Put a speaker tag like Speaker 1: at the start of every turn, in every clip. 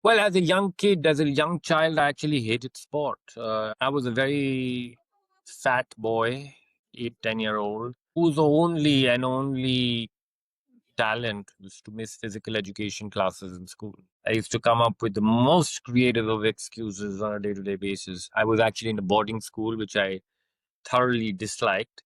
Speaker 1: Well, as a young kid, as a young child, I actually hated sport. I was a very fat boy, 8, 10 year old, whose only talent was to miss physical education classes in school. I used to come up with the most creative of excuses on a day to day basis. I was actually in a boarding school, which I thoroughly disliked.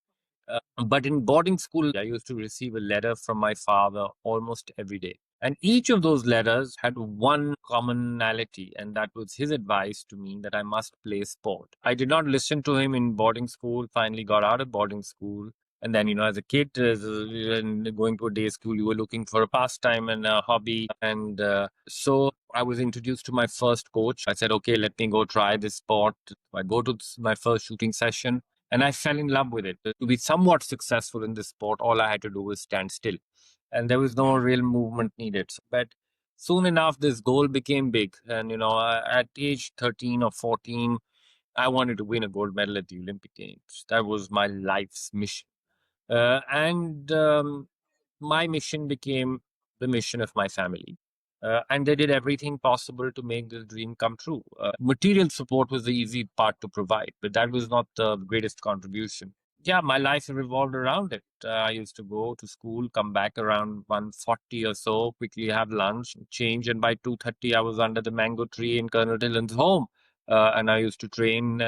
Speaker 1: But in boarding school, I used to receive a letter from my father almost every day. And each of those letters had one commonality, and that was his advice to me that I must play sport. I did not listen to him in boarding school, finally got out of boarding school. And then, as a kid, and going to a day school, you were looking for a pastime and a hobby. And so I was introduced to my first coach. I said, okay, let me go try this sport. I go to my first shooting session and I fell in love with it. To be somewhat successful in this sport, all I had to do was stand still, and there was no real movement needed. But soon enough, this goal became big, and at age 13 or 14, I wanted to win a gold medal at the Olympic Games. That was my life's mission, and my mission became the mission of my family. And they did everything possible to make this dream come true. Material support was the easy part to provide, but that was not the greatest contribution. Yeah, my life revolved around it. I used to go to school, come back around 1:40 or so, quickly have lunch, change, and by 2:30 I was under the mango tree in Colonel Dillon's home. And I used to train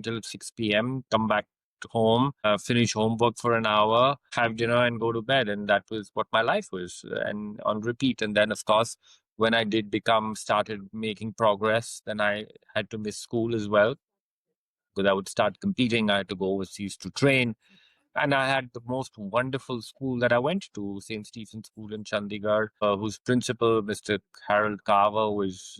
Speaker 1: till 6 p.m., come back home, finish homework for an hour, have dinner, and go to bed. And that was what my life was, and on repeat. And then, of course, when I did started making progress, then I had to miss school as well because I would start competing. I had to go overseas to train. And I had the most wonderful school that I went to, St. Stephen's School in Chandigarh, whose principal, Mr. Harold Carver, was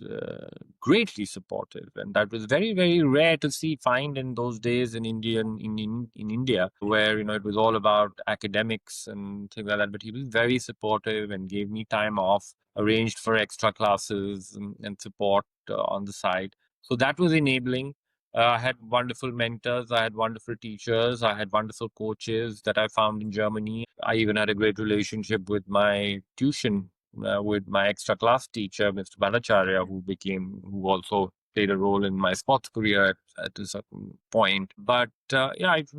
Speaker 1: greatly supportive. And that was very, very rare to find in those days in India, where, it was all about academics and things like that. But he was very supportive and gave me time off, arranged for extra classes and support on the side. So that was enabling. I had wonderful mentors. I had wonderful teachers. I had wonderful coaches that I found in Germany. I even had a great relationship with my tuition, with my extra class teacher, Mr. Bhattacharya, who also played a role in my sports career at a certain point. But yeah, it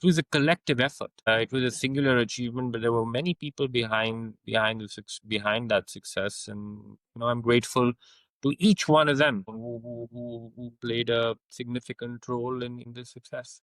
Speaker 1: was a collective effort. It was a singular achievement, but there were many people behind that success, and I'm grateful to each one of them who played a significant role in this success.